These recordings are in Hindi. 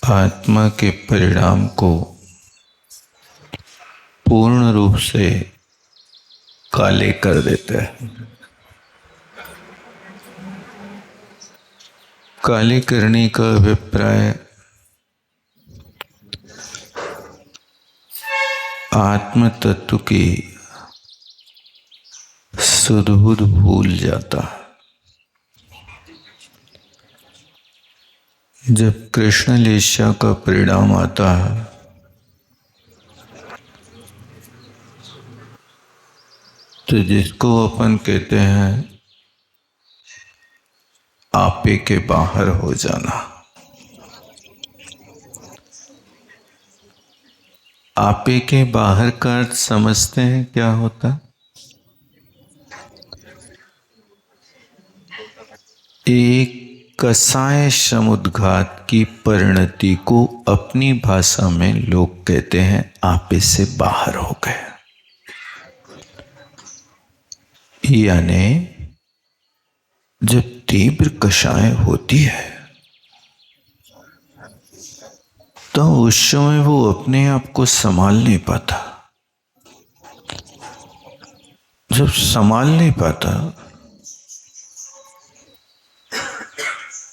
आत्मा के परिणाम को पूर्ण रूप से काले कर देता है। काले करने का अभिप्राय आत्म तत्व की सुध-बुध भूल जाता है। जब कृष्ण लीला का परिणाम आता है तो जिसको अपन कहते हैं आपे के बाहर हो जाना। आपे के बाहर का अर्थ समझते हैं क्या होता? एक कसाय समुद्घात की परिणति को अपनी भाषा में लोग कहते हैं आपे से बाहर हो गए। यानी जब तीव्र कषाय होती है तो उस समय वो अपने आप को संभाल नहीं पाता। जब संभाल नहीं पाता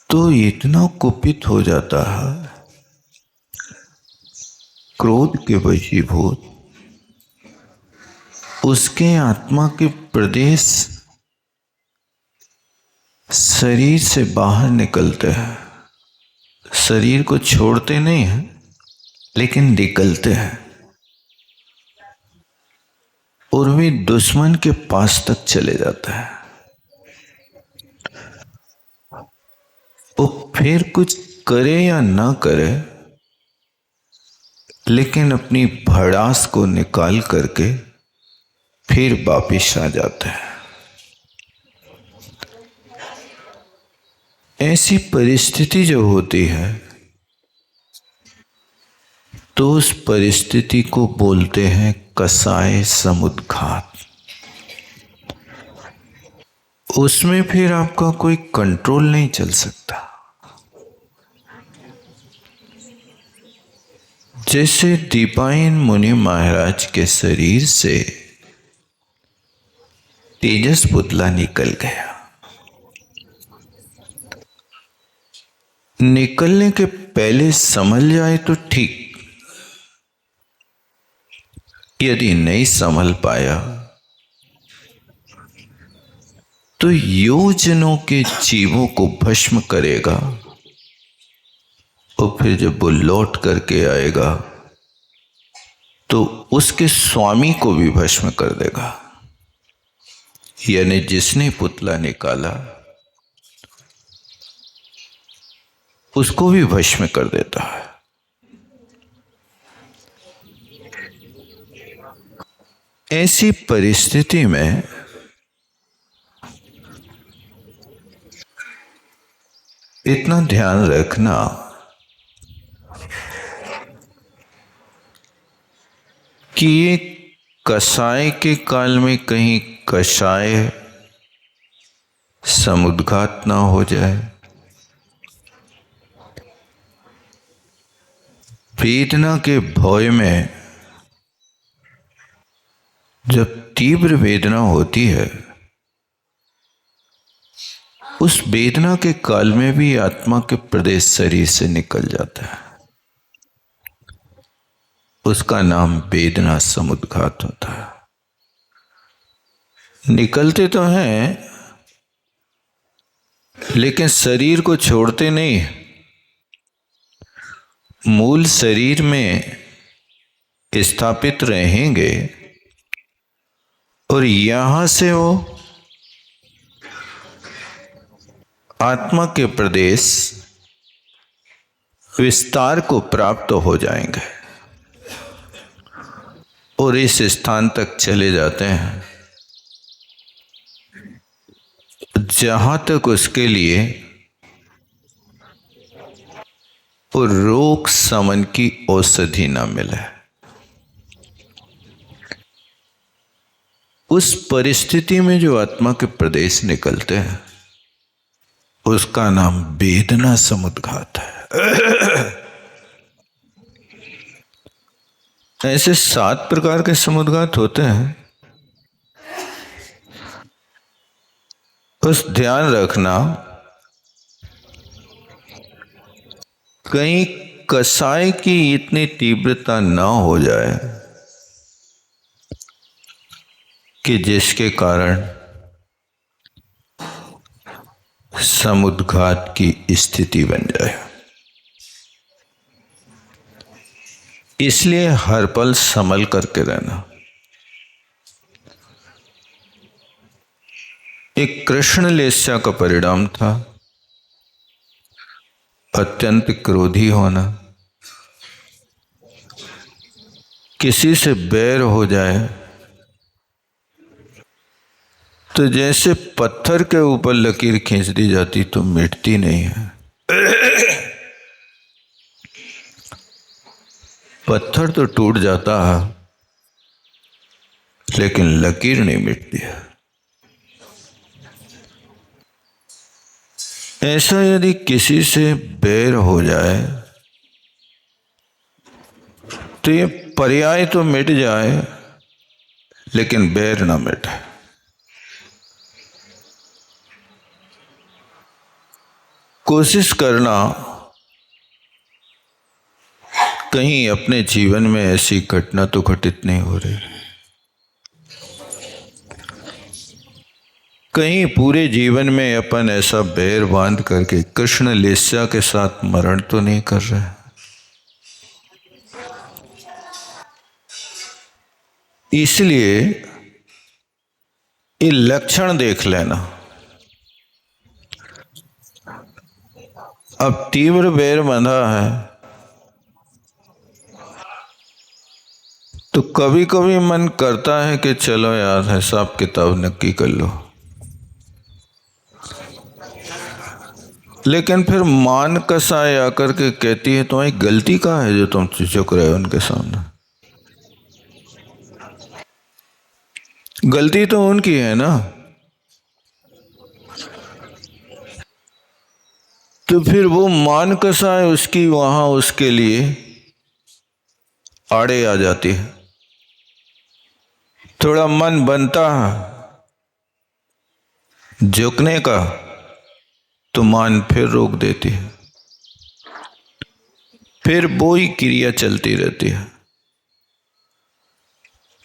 तो इतना कुपित हो जाता है, क्रोध के वशीभूत उसके आत्मा के प्रदेश शरीर से बाहर निकलते हैं। शरीर को छोड़ते नहीं हैं लेकिन निकलते हैं और वे दुश्मन के पास तक चले जाते हैं। वो फिर कुछ करे या ना करे लेकिन अपनी भड़ास को निकाल करके फिर वापिस आ जाते हैं। ऐसी परिस्थिति जो होती है तो उस परिस्थिति को बोलते हैं कसाय समुद्घात। उसमें फिर आपका कोई कंट्रोल नहीं चल सकता। जैसे दीपायन मुनि महाराज के शरीर से तेजस पुतला निकल गया। निकलने के पहले संभल जाए तो ठीक, यदि नहीं संभल पाया तो योजनों के जीवों को भस्म करेगा और फिर जब वो लौट करके आएगा तो उसके स्वामी को भी भस्म कर देगा। यानी जिसने पुतला निकाला उसको भी भस्म कर देता है। ऐसी परिस्थिति में इतना ध्यान रखना कि ये कसाय के काल में कहीं कषाय समुद्घात ना हो जाए। वेदना के भय में जब तीव्र वेदना होती है उस वेदना के काल में भी आत्मा के प्रदेश शरीर से निकल जाता है। उसका नाम वेदना समुद्घात होता है। निकलते तो हैं लेकिन शरीर को छोड़ते नहीं। मूल शरीर में स्थापित रहेंगे और यहां से वो आत्मा के प्रदेश विस्तार को प्राप्त हो जाएंगे और इस स्थान तक चले जाते हैं जहां तक उसके लिए रोग शमन की औषधि ना मिले। उस परिस्थिति में जो आत्मा के प्रदेश निकलते हैं उसका नाम वेदना समुद्घात है। ऐसे 7 प्रकार के समुद्घात होते हैं। बस ध्यान रखना कहीं कसाय की इतनी तीव्रता न हो जाए कि जिसके कारण समुद्घात की स्थिति बन जाए। इसलिए हर पल संभल करके रहना। एक कृष्ण लेस्या का परिणाम था अत्यंत क्रोधी होना। किसी से बैर हो जाए तो जैसे पत्थर के ऊपर लकीर खींच दी जाती तो मिटती नहीं है। पत्थर तो टूट जाता है लेकिन लकीर नहीं मिटती है। ऐसा यदि किसी से बैर हो जाए तो ये पर्याय तो मिट जाए लेकिन बैर ना मिटे। कोशिश करना कहीं अपने जीवन में ऐसी घटना तो घटित नहीं हो रही, कहीं पूरे जीवन में अपन ऐसा बैर बांध करके कृष्ण लेस्या के साथ मरण तो नहीं कर रहे। इसलिए ये लक्षण देख लेना। अब तीव्र बैर बंधा है तो कभी कभी मन करता है कि चलो यार हिसाब किताब नक्की कर लो, लेकिन फिर मान कसाय आकर के कहती है तुम्हारी गलती कहाँ है जो तुम झुक रहे हो उनके सामने। गलती तो उनकी है ना। तो फिर वो मान कसाय उसकी वहां उसके लिए आड़े आ जाती है। थोड़ा मन बनता है झुकने का तो मान फिर रोक देती है, फिर वो ही क्रिया चलती रहती है।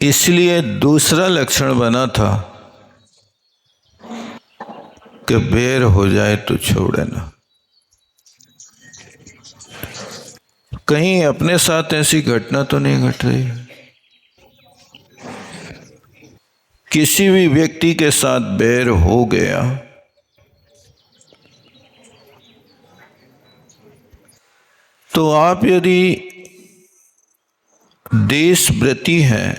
इसलिए दूसरा लक्षण बना था कि बैर हो जाए तो छोड़े ना। कहीं अपने साथ ऐसी घटना तो नहीं घट रही। किसी भी व्यक्ति के साथ बैर हो गया तो आप यदि देश व्रती हैं,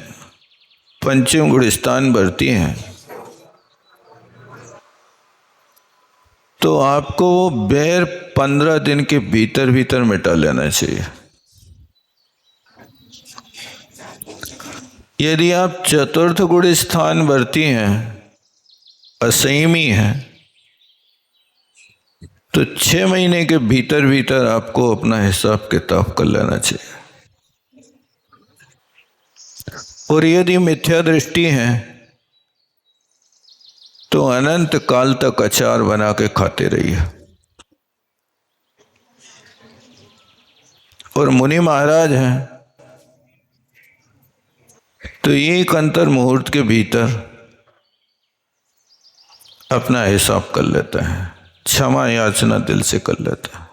पंचम गुण स्थान भरती हैं, तो आपको वो बैर 15 दिन के भीतर भीतर मिटा लेना चाहिए। यदि आप चतुर्थ गुण स्थान भरती हैं, असंयमी हैं, तो 6 महीने के भीतर भीतर आपको अपना हिसाब किताब कर लेना चाहिए। और यदि मिथ्या दृष्टि है तो अनंत काल तक अचार बना के खाते रहिए। और मुनि महाराज हैं तो एक अंतर मुहूर्त के भीतर अपना हिसाब कर लेते हैं, क्षमा याचना दिल से कर लेते हैं।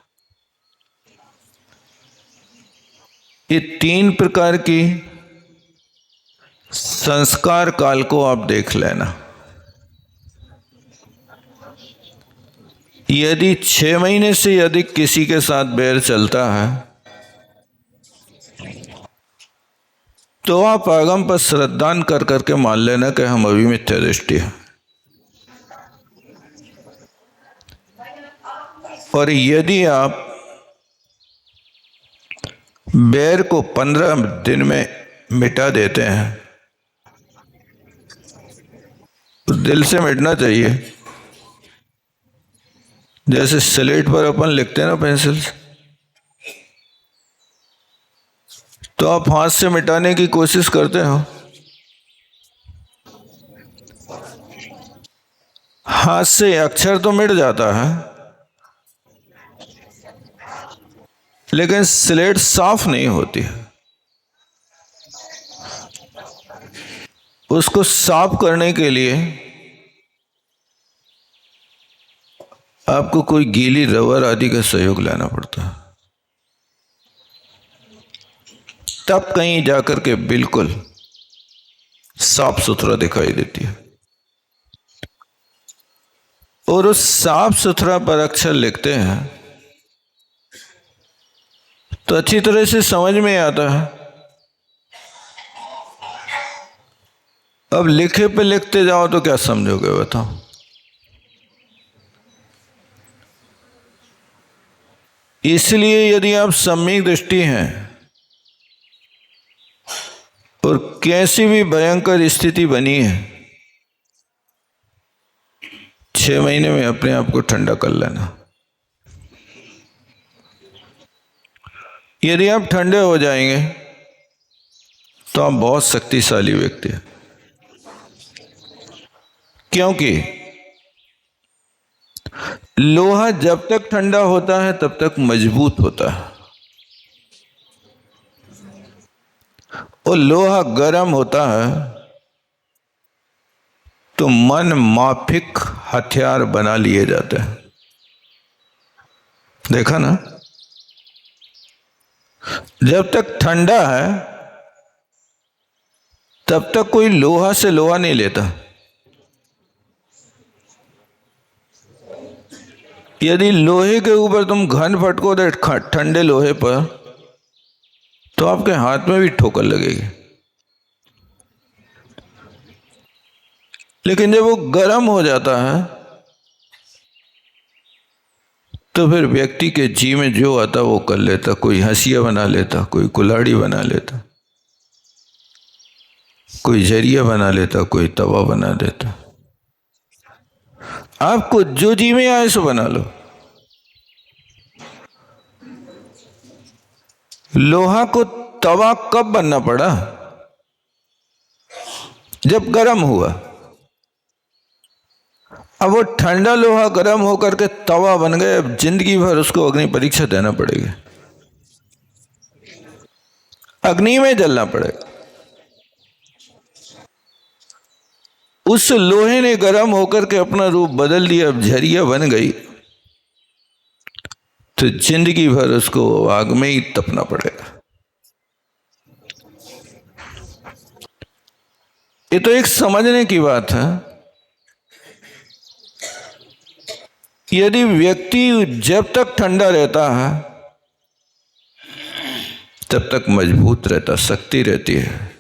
ये 3 प्रकार की संस्कार काल को आप देख लेना। यदि 6 महीने से अधिक किसी के साथ बैर चलता है तो आप आगम पर श्रद्धान कर करके मान लेना कि हम अभी मिथ्या दृष्टि है। और यदि आप बैर को 15 दिन में मिटा देते हैं तो दिल से मिटना चाहिए। जैसे स्लेट पर अपन लिखते हैं ना पेंसिल से, तो आप हाथ से मिटाने की कोशिश करते हो, हाथ से अक्षर तो मिट जाता है, लेकिन स्लेट साफ नहीं होती है। उसको साफ करने के लिए आपको कोई गीली रबर आदि का सहयोग लेना पड़ता है, तब कहीं जाकर के बिल्कुल साफ सुथरा दिखाई देती है। और उस साफ सुथरा पर अक्षर लिखते हैं तो अच्छी तरह से समझ में आता है। अब लिखे पे लिखते जाओ तो क्या समझोगे बताओ। इसलिए यदि आप सम्यक दृष्टि हैं और कैसी भी भयंकर स्थिति बनी है, 6 महीने में अपने आप को ठंडा कर लेना। यदि आप ठंडे हो जाएंगे तो आप बहुत शक्तिशाली व्यक्ति हैं, क्योंकि लोहा जब तक ठंडा होता है तब तक मजबूत होता है, और लोहा गर्म होता है तो मन माफिक हथियार बना लिए जाते हैं। देखा ना, जब तक ठंडा है तब तक कोई लोहा से लोहा नहीं लेता। यदि लोहे के ऊपर तुम घन फटको दे ठंडे लोहे पर तो आपके हाथ में भी ठोकर लगेगी, लेकिन जब वो गर्म हो जाता है तो फिर व्यक्ति के जी में जो आता वो कर लेता। कोई हंसिया बना लेता, कोई कुल्हाड़ी बना लेता, कोई जरिया बना लेता, कोई तवा बना देता। आपको जो जी में आए सो बना लो। लोहा को तवा कब बनना पड़ा? जब गर्म हुआ। अब वो ठंडा लोहा गर्म होकर के तवा बन गए, अब जिंदगी भर उसको अग्नि परीक्षा देना पड़ेगी, अग्नि में जलना पड़ेगा। उस लोहे ने गर्म होकर के अपना रूप बदल दिया, अब झरिया बन गई, तो जिंदगी भर उसको आग में ही तपना पड़ेगा। ये तो एक समझने की बात है। यदि व्यक्ति जब तक ठंडा रहता है तब तक मजबूत रहता, शक्ति रहती है,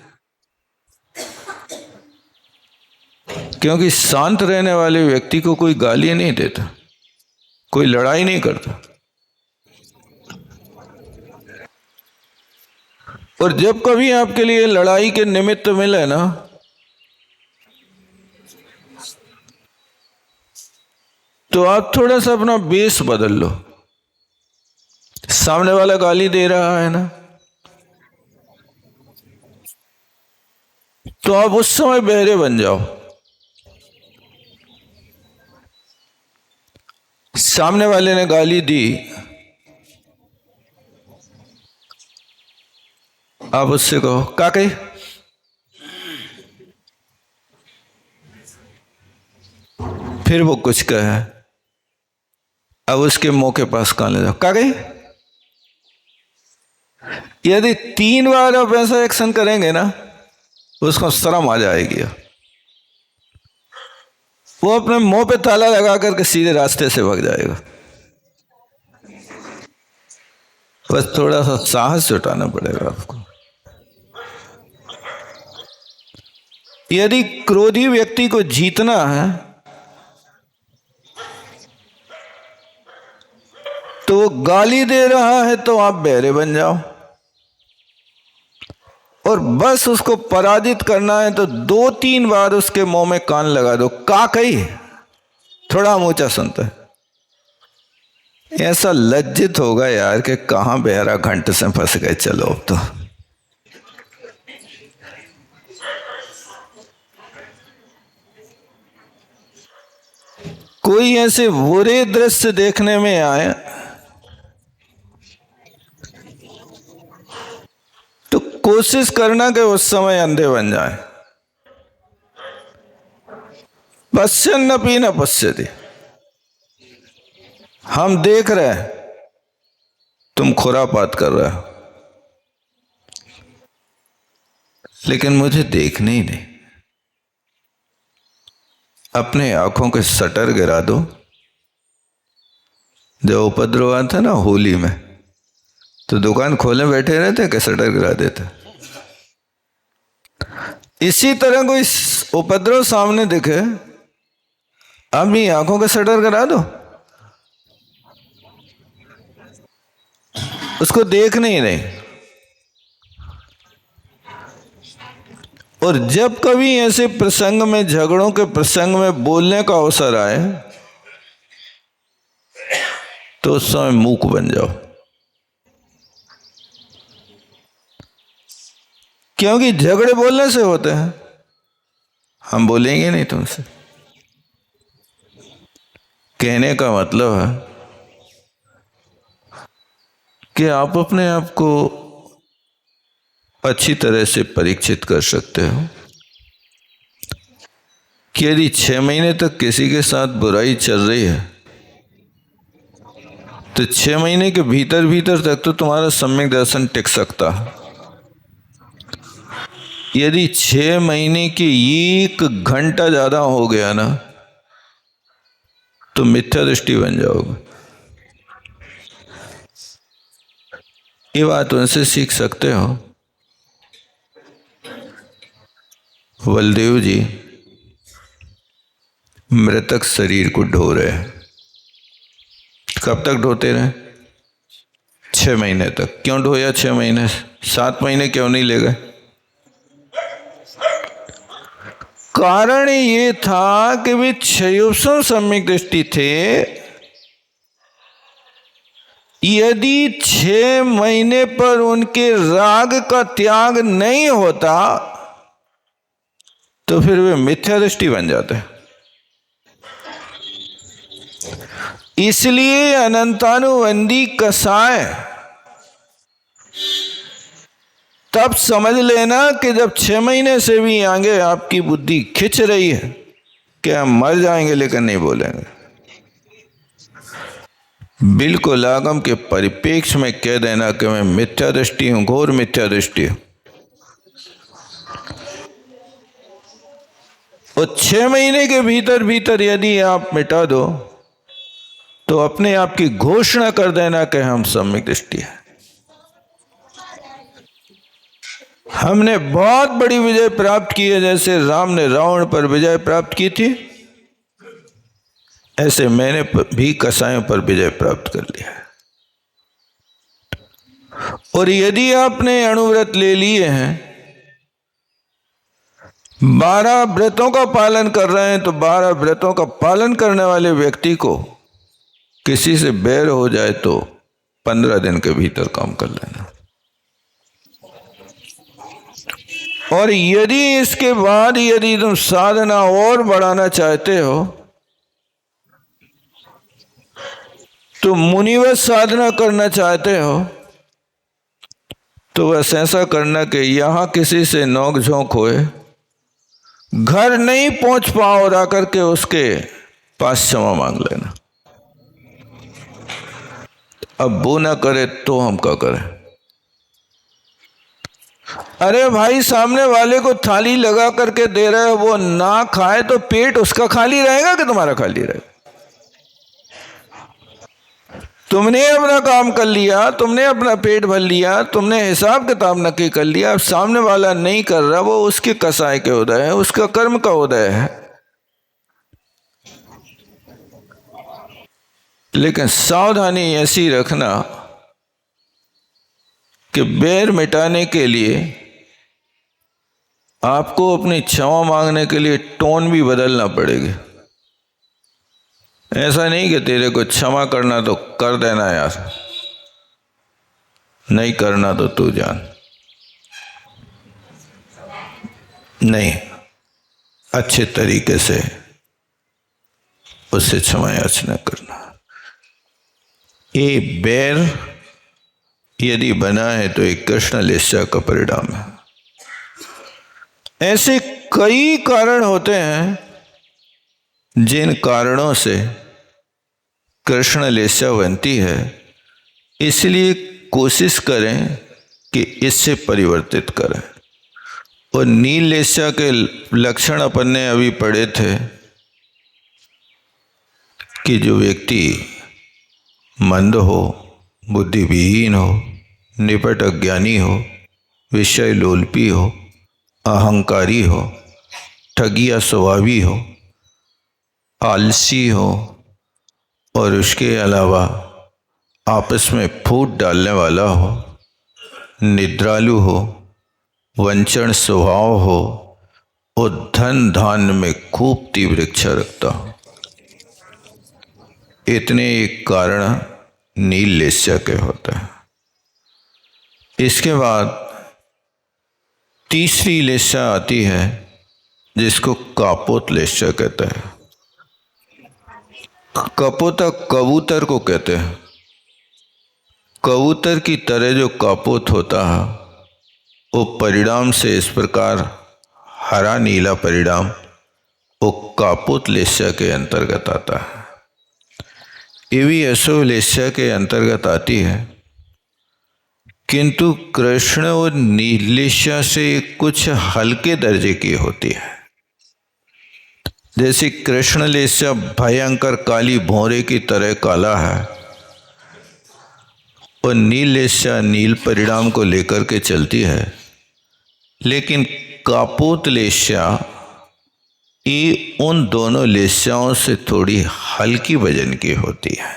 क्योंकि शांत रहने वाले व्यक्ति को कोई गाली नहीं देता, कोई लड़ाई नहीं करता। और जब कभी आपके लिए लड़ाई के निमित्त मिले ना, तो आप थोड़ा सा अपना बेस बदल लो। सामने वाला गाली दे रहा है ना, तो आप उस समय बहरे बन जाओ। सामने वाले ने गाली दी, आप उससे कहो का कही, फिर वो कुछ कहे, अब उसके मुंह के पास कान ले जाओ का कही। यदि 3 बार आप ऐसा एक्शन करेंगे ना, उसको शर्म आ जाएगी, वो अपने मुंह पे ताला लगा करके सीधे रास्ते से भाग जाएगा। बस थोड़ा सा साहस जुटाना पड़ेगा आपको। यदि क्रोधी व्यक्ति को जीतना है तो वो गाली दे रहा है तो आप बहरे बन जाओ, और बस उसको पराजित करना है तो 2-3 बार उसके मुंह में कान लगा दो का कही, थोड़ा ऊंचा सुनता है। ऐसा लज्जित होगा यार कि कहां बहरा घंटे से फंस गए। चलो अब तो कोई ऐसे बुरे दृश्य देखने में आए तो कोशिश करना कि उस समय अंधे बन जाए। पश्यन्नपि न पश्यति, हम देख रहे हैं, तुम खुरापात कर रहे हो, लेकिन मुझे देखने ही नहीं। अपने आंखों के शटर गिरा दो। जब उपद्रव आता ना होली में, तो दुकान खोले बैठे रहते कि शटर गिरा देते। इसी तरह कोई उपद्रव सामने दिखे, अपनी आंखों के शटर गिरा दो, उसको देखने ही नहीं। और जब कभी ऐसे प्रसंग में, झगड़ों के प्रसंग में बोलने का अवसर आए, तो उस समय मूक बन जाओ, क्योंकि झगड़े बोलने से होते हैं। हम बोलेंगे नहीं तुमसे। कहने का मतलब है कि आप अपने आप को अच्छी तरह से परीक्षित कर सकते हो कि यदि 6 महीने तक किसी के साथ बुराई चल रही है, तो 6 महीने के भीतर भीतर तक तो तुम्हारा सम्यक दर्शन टिक सकता है। यदि 6 महीने के 1 घंटा ज्यादा हो गया ना, तो मिथ्या दृष्टि बन जाओगे। ये बात उनसे सीख सकते हो। बलदेव जी मृतक शरीर को ढो रहे हैं। कब तक ढोते रहे? 6 महीने तक। क्यों ढोया 6 महीने? 7 महीने क्यों नहीं ले गए? कारण ये था कि वे क्षयोपम सम्यक दृष्टि थे। यदि 6 महीने पर उनके राग का त्याग नहीं होता, तो फिर वे मिथ्या दृष्टि बन जाते। इसलिए अनंतानुबंधी कसाय तब समझ लेना कि जब 6 महीने से भी आगे आपकी बुद्धि खिंच रही है कि हम मर जाएंगे लेकिन नहीं बोलेंगे, बिल्कुल आगम के परिप्रेक्ष्य में कह देना कि मैं मिथ्या दृष्टि हूं, घोर मिथ्या दृष्टि हूं। और 6 महीने के भीतर भीतर यदि आप मिटा दो, तो अपने आप की घोषणा कर देना कि हम सम्यक दृष्टि है। हमने बहुत बड़ी विजय प्राप्त की है। जैसे राम ने रावण पर विजय प्राप्त की थी, ऐसे मैंने भी कसायों पर विजय प्राप्त कर लिया है। और यदि आपने अणुव्रत ले लिए हैं, 12 व्रतों का पालन कर रहे हैं, तो 12 व्रतों का पालन करने वाले व्यक्ति को किसी से बैर हो जाए तो 15 दिन के भीतर काम कर लेना। और यदि इसके बाद यदि तुम साधना और बढ़ाना चाहते हो, तो मुनिवत साधना करना चाहते हो, तो बस ऐसा करना कि यहां किसी से नोक झोंक होए, घर नहीं पहुंच पाओ और आकर के उसके पास क्षमा मांग लेना। अब वो ना करे तो हम क्या करें? अरे भाई, सामने वाले को थाली लगा करके दे रहे हो, वो ना खाए तो पेट उसका खाली रहेगा कि तुम्हारा खाली रहेगा? तुमने अपना काम कर लिया, तुमने अपना पेट भर लिया, तुमने हिसाब किताब नक्की कर लिया। अब सामने वाला नहीं कर रहा, वो उसके कसाय के उदय है, उसका कर्म का उदय है। लेकिन सावधानी ऐसी रखना कि बैर मिटाने के लिए आपको अपनी क्षमा मांगने के लिए टोन भी बदलना पड़ेगी। ऐसा नहीं कि तेरे को क्षमा करना तो कर देना यार, नहीं करना तो तू जान। नहीं, अच्छे तरीके से उससे क्षमा याचना करना। ये बैर यदि बना है तो एक कृष्ण लेस्या का परिणाम है। ऐसे कई कारण होते हैं जिन कारणों से कृष्ण लेस्या बनती है, इसलिए कोशिश करें कि इससे परिवर्तित करें। और नील लेस्या के लक्षण अपन ने अभी पढ़े थे कि जो व्यक्ति मंद हो, बुद्धिविहीन हो, निपट अज्ञानी हो, विषय लोलपी हो, अहंकारी हो, ठगिया स्वभावी हो, आलसी हो और उसके अलावा आपस में फूट डालने वाला हो, निद्रालु हो, वंचन स्वभाव हो और धन धान में खूब तीव्र इच्छा रखता हो, इतने एक कारण नील लेस्या के होता है। इसके बाद तीसरी लेस्या आती है जिसको कापोत लेस्या कहते हैं। कपोता कबूतर को कहते हैं। कबूतर की तरह जो कापोत होता है वो परिणाम से इस प्रकार हरा नीला परिणाम वो कापोत लेस्या के अंतर्गत आता है। एवी असो लेस्या के अंतर्गत आती है, किंतु कृष्ण और नीलेस्या से कुछ हल्के दर्जे की होती है। जैसे कृष्ण लेस्या भयंकर काली भौरे की तरह काला है और नील लेस्या नील परिणाम को लेकर के चलती है, लेकिन कापोत लेस्या ये उन दोनों लेस्याओं से थोड़ी हल्की वजन की होती है,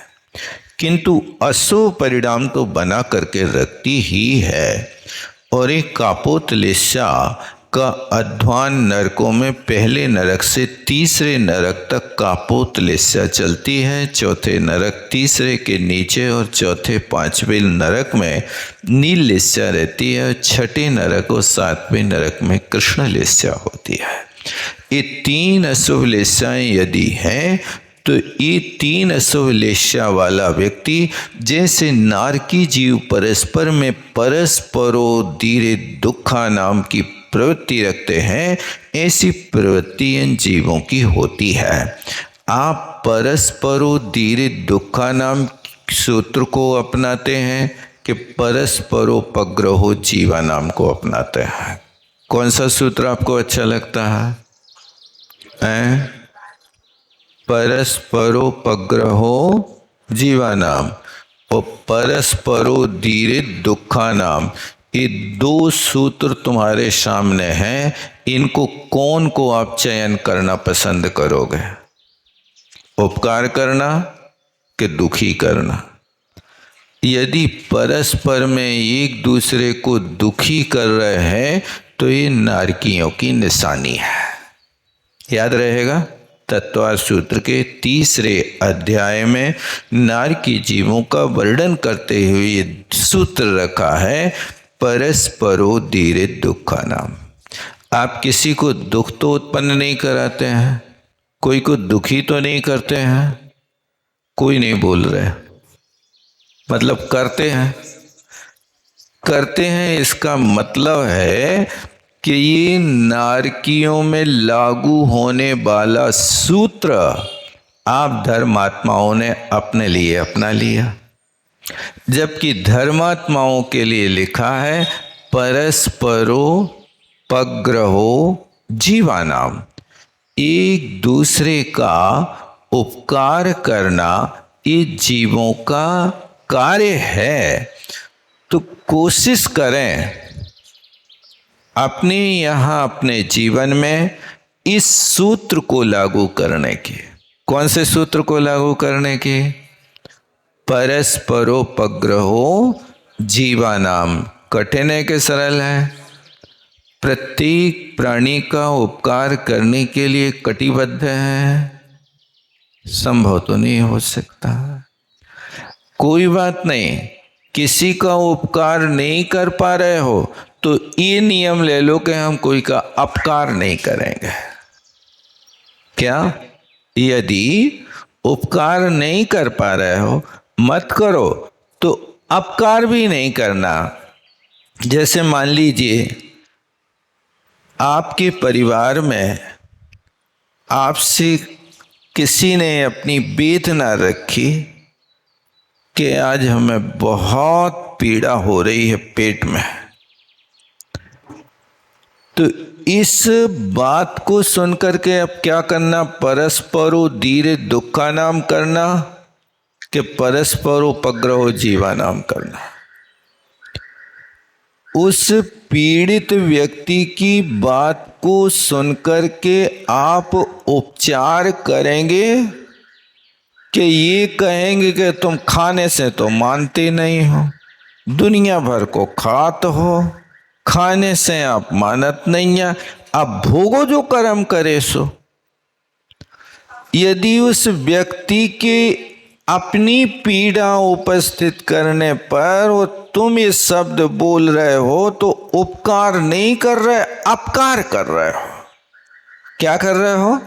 किंतु अशुभ परिणाम तो बना करके रखती ही है। और एक कापोत लेस्या का अध्वान नरकों में पहले नरक से तीसरे नरक तक कापोत लेस्या चलती है। चौथे नरक तीसरे के नीचे और चौथे पांचवें नरक में नील लेस्या रहती है। छठे नरक और सातवें नरक में कृष्ण लेस्या होती है। ये तीन अशुभ लेस्याएं यदि हैं तो ये तीन अशुभ लेस्या वाला व्यक्ति जैसे नारकी जीव परस्पर में परस्परो धीरे दुखा नाम की प्रवृत्ति रखते हैं, ऐसी प्रवृत्ति इन जीवों की होती है। आप परस्परो धीरे दुखा नाम सूत्र को अपनाते हैं कि परस्परोपग्रहो जीवा नाम को अपनाते हैं? कौन सा सूत्र आपको अच्छा लगता है? परस्परोपग्रहो जीवा नाम और परस्परो धीरे दुखा नाम, ये दो सूत्र तुम्हारे सामने हैं। इनको कौन को आप चयन करना पसंद करोगे? उपकार करना कि दुखी करना? यदि परस्पर में एक दूसरे को दुखी कर रहे हैं तो ये नारकियों की निशानी है। याद रहेगा, तत्वार सूत्र के तीसरे अध्याय में नारकी जीवों का वर्णन करते हुए ये सूत्र रखा है, परस्परो धीरे दुखा नाम। आप किसी को दुख तो उत्पन्न नहीं कराते हैं, कोई को दुखी तो नहीं करते हैं, कोई नहीं बोल रहे, मतलब करते हैं। करते हैं इसका मतलब है कि ये नारकियों में लागू होने वाला सूत्र आप धर्मात्माओं ने अपने लिए अपना लिया, जबकि धर्मात्माओं के लिए लिखा है परस्परो पग्रहो जीवानाम। एक दूसरे का उपकार करना ये जीवों का कार्य है। तो कोशिश करें अपने यहाँ अपने जीवन में इस सूत्र को लागू करने की। कौन से सूत्र को लागू करने की? परस्परोपग्रहो जीवानाम। कठिन है कि सरल है? प्रत्येक प्राणी का उपकार करने के लिए कटिबद्ध है? संभव तो नहीं हो सकता। कोई बात नहीं, किसी का उपकार नहीं कर पा रहे हो तो ये नियम ले लो कि हम कोई का अपकार नहीं करेंगे। क्या? यदि उपकार नहीं कर पा रहे हो मत करो, तो अपकार भी नहीं करना। जैसे मान लीजिए आपके परिवार में आपसे किसी ने अपनी वेदना रखी कि आज हमें बहुत पीड़ा हो रही है पेट में, तो इस बात को सुनकर के अब क्या करना, परस्परो धीरे दुखा नाम करना कि परस्परो उपग्रहो जीवा नाम करना। उस पीड़ित व्यक्ति की बात को सुनकर के आप उपचार करेंगे कि ये कहेंगे कि तुम खाने से तो मानते नहीं हो, दुनिया भर को खात हो, खाने से आप मानत नहीं है, अब भोगो जो कर्म करे सो। यदि उस व्यक्ति के अपनी पीड़ा उपस्थित करने पर वो तुम ये शब्द बोल रहे हो तो उपकार नहीं कर रहे, अपकार कर रहे हो। क्या कर रहे हो?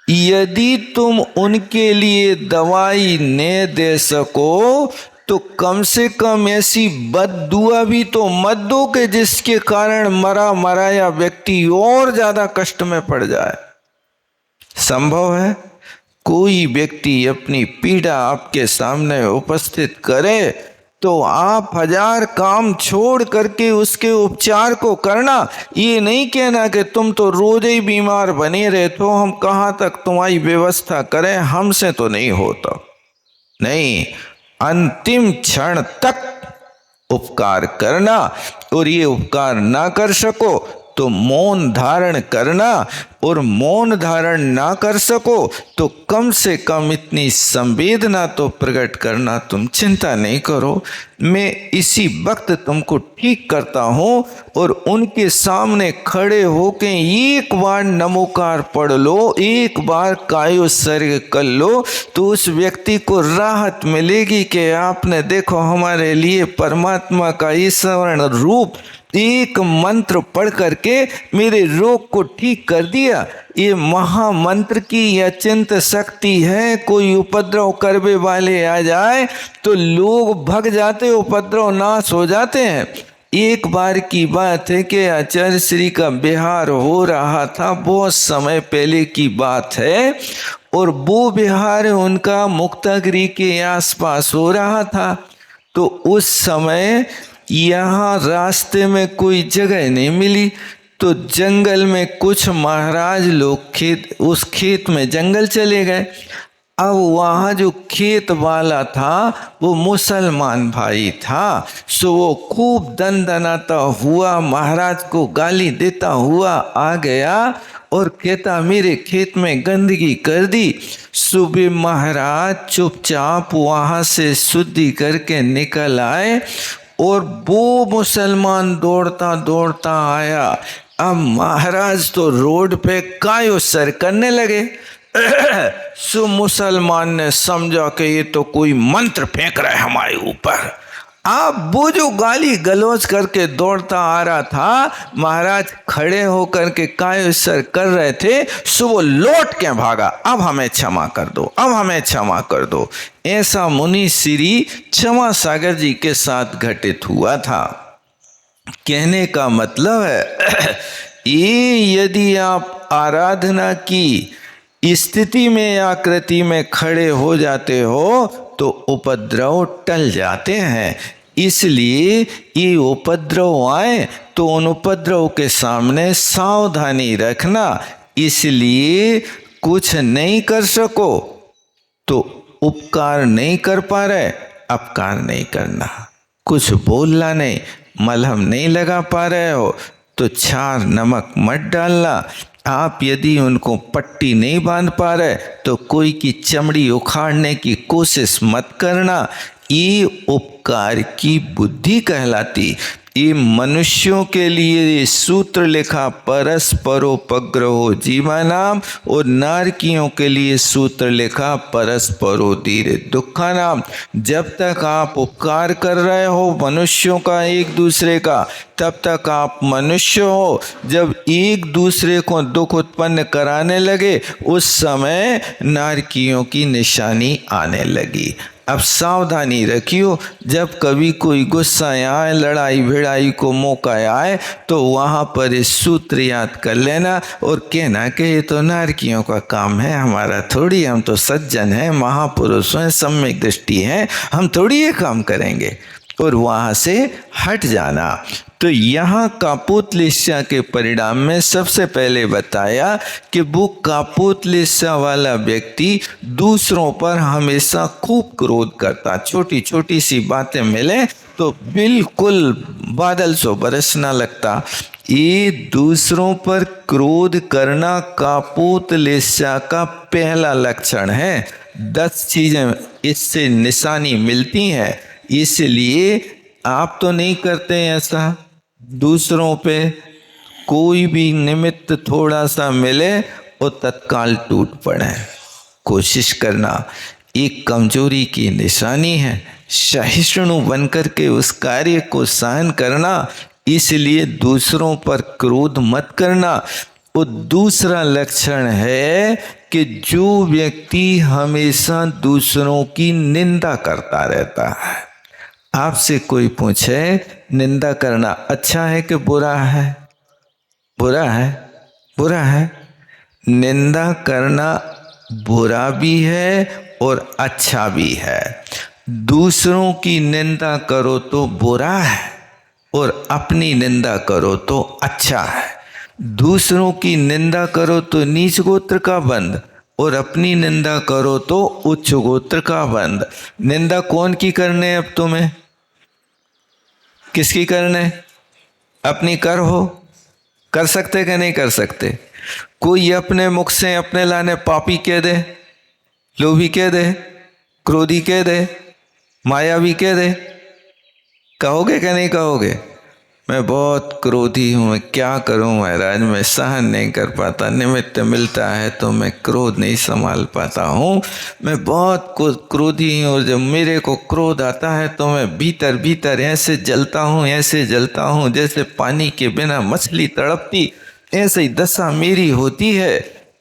यदि तुम उनके लिए दवाई न दे सको तो कम से कम ऐसी बद्दुआ भी तो मत दो कि जिसके कारण मरा मराया व्यक्ति और ज्यादा कष्ट में पड़ जाए। संभव है कोई व्यक्ति अपनी पीड़ा आपके सामने उपस्थित करे तो आप 1000 काम छोड़ करके उसके उपचार को करना। ये नहीं कहना कि तुम तो रोज ही बीमार बने रहते हो, हम कहाँ तक तुम्हारी व्यवस्था करें, हमसे तो नहीं होता। नहीं, अंतिम क्षण तक उपकार करना, और ये उपकार ना कर सको तो मौन धारण करना, और मौन धारण ना कर सको तो कम से कम इतनी संवेदना तो प्रकट करना, तुम चिंता नहीं करो, मैं इसी वक्त तुमको ठीक करता हूँ। और उनके सामने खड़े होके एक बार नमोकार पढ़ लो, एक बार कायोत्सर्ग कर लो, तो उस व्यक्ति को राहत मिलेगी कि आपने देखो हमारे लिए परमात्मा का ईश्वरण रूप एक मंत्र पढ़ करके मेरे रोग को ठीक कर दिया। ये महामंत्र की अचिंत शक्ति है। कोई उपद्रव करने वाले आ जाए तो लोग भग जाते, उपद्रव नाश हो जाते हैं। एक बार की बात है कि आचार्य श्री का बिहार हो रहा था, बहुत समय पहले की बात है, और वो बिहार उनका मुक्तागिरी के आसपास हो रहा था। तो उस समय यहाँ रास्ते में कोई जगह नहीं मिली, तो जंगल में कुछ महाराज लोग उस खेत में जंगल चले गए। अब वहाँ जो खेत वाला था वो मुसलमान भाई था, सो वो खूब दनदनाता हुआ महाराज को गाली देता हुआ आ गया और कहता मेरे खेत में गंदगी कर दी। सुबह महाराज चुपचाप वहाँ से शुद्धि करके निकल आए और वो मुसलमान दौड़ता दौड़ता आया। अब महाराज तो रोड पे कायोत्सर्ग करने लगे। सो मुसलमान ने समझा कि ये तो कोई मंत्र फेंक रहा है हमारे ऊपर। अब वो जो गाली गलौज करके दौड़ता आ रहा था, महाराज खड़े होकर के कायोत्सर्ग कर रहे थे, सो वो लौट के भागा, अब हमें क्षमा कर दो, अब हमें क्षमा कर दो। ऐसा मुनि श्री क्षमा सागर जी के साथ घटित हुआ था। कहने का मतलब है ये यदि आप आराधना की स्थिति में आकृति में खड़े हो जाते हो तो उपद्रव टल जाते हैं। इसलिए ये उपद्रव आए तो उन उपद्रव के सामने सावधानी रखना। इसलिए कुछ नहीं कर सको तो उपकार नहीं कर पा रहे, अपकार नहीं करना। कुछ बोलना नहीं, मलहम नहीं लगा पा रहे हो तो क्षार नमक मत डालना। आप यदि उनको पट्टी नहीं बांध पा रहे तो कोई की चमड़ी उखाड़ने की कोशिश मत करना। ये उपकार की बुद्धि कहलाती। ये मनुष्यों के लिए ये सूत्र लिखा परस्परोपग्रहो जीवानाम, और नारकियों के लिए सूत्र लिखा परस्परोदीरे दुखानाम। जब तक आप उपकार कर रहे हो मनुष्यों का एक दूसरे का, तब तक आप मनुष्य हो। जब एक दूसरे को दुख उत्पन्न कराने लगे उस समय नारकियों की निशानी आने लगी। अब सावधानी रखियो, जब कभी कोई गुस्सा आए, लड़ाई भिड़ाई को मौका आए, तो वहाँ पर इस सूत्र याद कर लेना और कहना कि ये तो नारकियों का काम है, हमारा थोड़ी, हम तो सज्जन हैं, महापुरुष हैं, सम्यक दृष्टि हैं, हम थोड़ी ये काम करेंगे, और वहाँ से हट जाना। तो यहाँ कापोतलिस्या के परिणाम में सबसे पहले बताया कि वो कापोतलिस्या वाला व्यक्ति दूसरों पर हमेशा खूब क्रोध करता, छोटी छोटी सी बातें मिले तो बिल्कुल बादल सो बरसना लगता। ये दूसरों पर क्रोध करना कापोतलिस्या का पहला लक्षण है। 10 चीजें इससे निशानी मिलती हैं, इसलिए आप तो नहीं करते ऐसा। दूसरों पे कोई भी निमित्त थोड़ा सा मिले और तत्काल टूट पड़े, कोशिश करना एक कमजोरी की निशानी है। सहिष्णु बनकर के उस कार्य को सहन करना, इसलिए दूसरों पर क्रोध मत करना। और दूसरा लक्षण है कि जो व्यक्ति हमेशा दूसरों की निंदा करता रहता है। आपसे कोई पूछे निंदा करना अच्छा है कि बुरा है? बुरा है, बुरा है। निंदा करना बुरा भी है और अच्छा भी है। दूसरों की निंदा करो तो बुरा है और अपनी निंदा करो तो अच्छा है। दूसरों की निंदा करो तो नीच गोत्र का बंद, और अपनी निंदा करो तो उच्च गोत्र का बंद। निंदा कौन की करने अब तुम्हें? किसकी करने? अपनी कर सकते कि नहीं कर सकते? कोई अपने मुख से अपने लाने पापी कह दे, लोभी कह दे, क्रोधी कह दे, मायावी कह दे, कहोगे कि नहीं कहोगे? मैं बहुत क्रोधी हूँ, मैं क्या करूँ महाराज, मैं सहन नहीं कर पाता, निमित्त मिलता है तो मैं क्रोध नहीं संभाल पाता हूँ, मैं बहुत क्रोधी हूँ, और जब मेरे को क्रोध आता है तो मैं भीतर भीतर ऐसे जलता हूँ, ऐसे जलता हूँ जैसे पानी के बिना मछली तड़पती, ऐसे ही दशा मेरी होती है।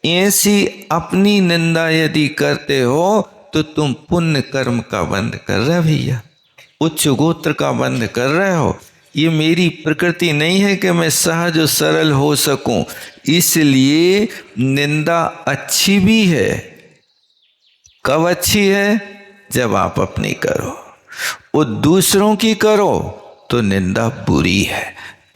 ऐसी अपनी निंदा यदि करते हो तो तुम पुण्य कर्म का बंद कर रहे हो भैया, उच्च गोत्र का बंद कर रहे हो। ये मेरी प्रकृति नहीं है कि मैं सहज और सरल हो सकूं, इसलिए निंदा अच्छी भी है। कब अच्छी है? जब आप अपनी करो, और दूसरों की करो तो निंदा बुरी है।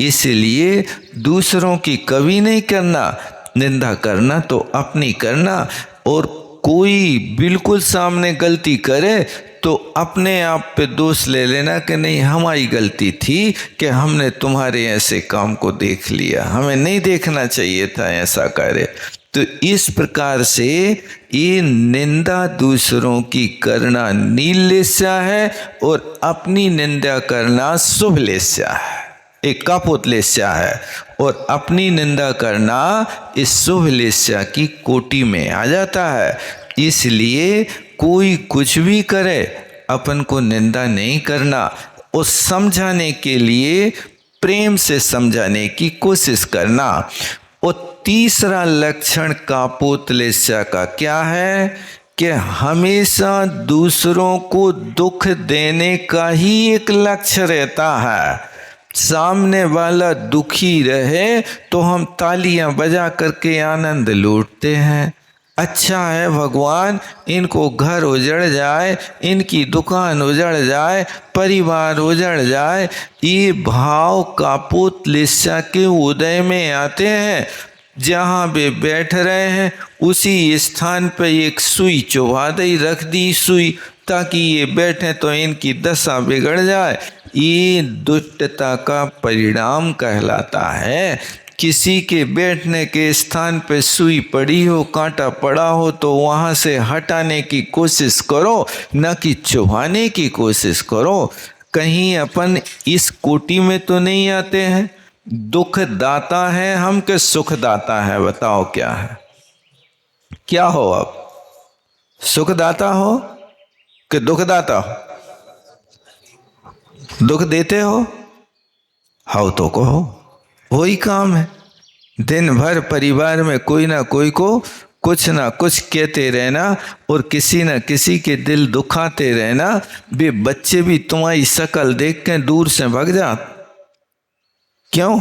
इसलिए दूसरों की कभी नहीं करना, निंदा करना तो अपनी करना। और कोई बिल्कुल सामने गलती करे तो अपने आप पे दोष ले लेना कि नहीं हमारी गलती थी कि हमने तुम्हारे ऐसे काम को देख लिया, हमें नहीं देखना चाहिए था ऐसा कार्य। तो इस प्रकार से ये निंदा दूसरों की करना नीलेस्या है और अपनी निंदा करना शुभलेस्या है, एक कापोतलेस्या है। और अपनी निंदा करना इस शुभलेस्या की कोटि में आ जाता है। इसलिए कोई कुछ भी करे अपन को निंदा नहीं करना, और समझाने के लिए प्रेम से समझाने की कोशिश करना। और तीसरा लक्षण कापोतलेस्या का क्या है कि हमेशा दूसरों को दुख देने का ही एक लक्ष्य रहता है। सामने वाला दुखी रहे तो हम तालियां बजा करके आनंद लूटते हैं। अच्छा है भगवान, इनको घर उजड़ जाए, इनकी दुकान उजड़ जाए, परिवार उजड़ जाए, ये भाव कापोतलेस्या के उदय में आते हैं। जहाँ वे बैठ रहे हैं उसी स्थान पर एक सुई चुभा दी, रख दी सुई, ताकि ये बैठे तो इनकी दशा बिगड़ जाए। ये दुष्टता का परिणाम कहलाता है। किसी के बैठने के स्थान पे सुई पड़ी हो, कांटा पड़ा हो, तो वहाँ से हटाने की कोशिश करो, न कि चुभाने की कोशिश करो। कहीं अपन इस कोटि में तो नहीं आते हैं? दुख दाता है हम कि सुख दाता है? बताओ क्या है, क्या हो आप? सुख दाता हो कि दुख दाता हो? दुख देते हो? हाउ तो कहो, वही काम है। दिन भर परिवार में कोई ना कोई को कुछ ना कुछ कहते रहना और किसी न किसी के दिल दुखाते रहना। वे बच्चे भी तुम्हारी शक्ल देख के दूर से भाग जात। क्यों?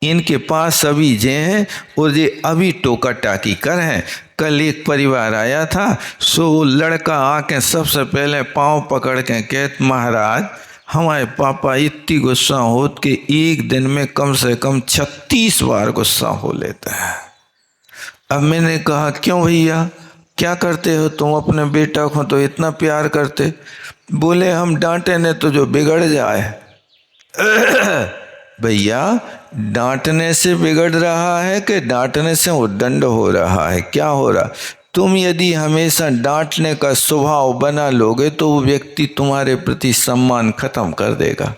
इनके पास अभी जे हैं और ये अभी टोका टाकी कर हैं। कल एक परिवार आया था, सो वो लड़का आके सबसे पहले पांव पकड़ के कहत, महाराज हमारे पापा इतनी गुस्सा होत कि एक दिन में कम से कम 36 बार गुस्सा हो लेता है। अब मैंने कहा क्यों भैया, क्या करते हो तुम? अपने बेटा को तो इतना प्यार करते। बोले हम डांटे ने तो जो बिगड़ जाए। भैया डांटने से बिगड़ रहा है कि डांटने से उद्दंड हो रहा है? क्या हो रहा? तुम यदि हमेशा डांटने का स्वभाव बना लोगे तो वो व्यक्ति तुम्हारे प्रति सम्मान खत्म कर देगा,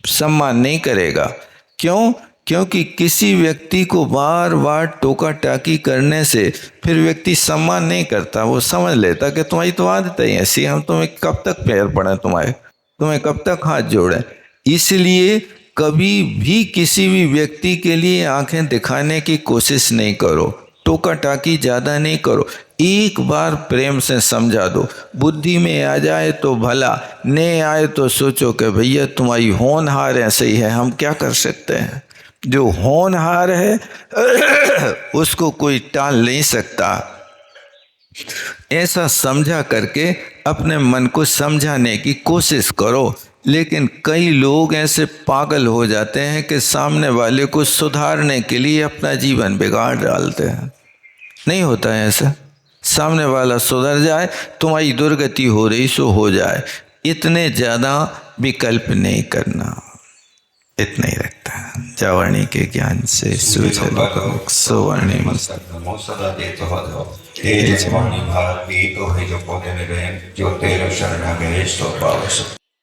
सम्मान नहीं करेगा। क्यों? क्योंकि किसी व्यक्ति को बार बार टोका टाकी करने से फिर व्यक्ति सम्मान नहीं करता। वो समझ लेता कि तुम्हारी तो आदत ही ऐसी, हम तुम्हें कब तक पैर पड़े, तुम्हें कब तक हाथ जोड़े। इसलिए कभी भी किसी भी व्यक्ति के लिए आंखें दिखाने की कोशिश नहीं करो, टोका टाकी ज़्यादा नहीं करो। एक बार प्रेम से समझा दो, बुद्धि में आ जाए तो भला, नहीं आए तो सोचो कि भैया तुम्हारी होनहार ऐसे ही है, हम क्या कर सकते हैं। जो होनहार है उसको कोई टाल नहीं सकता। ऐसा समझा करके अपने मन को समझाने की कोशिश करो। लेकिन कई लोग ऐसे पागल हो जाते हैं कि सामने वाले को सुधारने के लिए अपना जीवन बिगाड़ डालते हैं। नहीं होता है ऐसा। सामने वाला सुधर जाए, तुम्हारी दुर्गति हो रही सो हो जाए, इतने ज़्यादा विकल्प नहीं करना, इतना ही रखता है। जावाणी के ज्ञान से सुवर्णी तेज वाणी भारत भी तो है जो पौधे में गए, जो तेरे शरण गए सो पावस।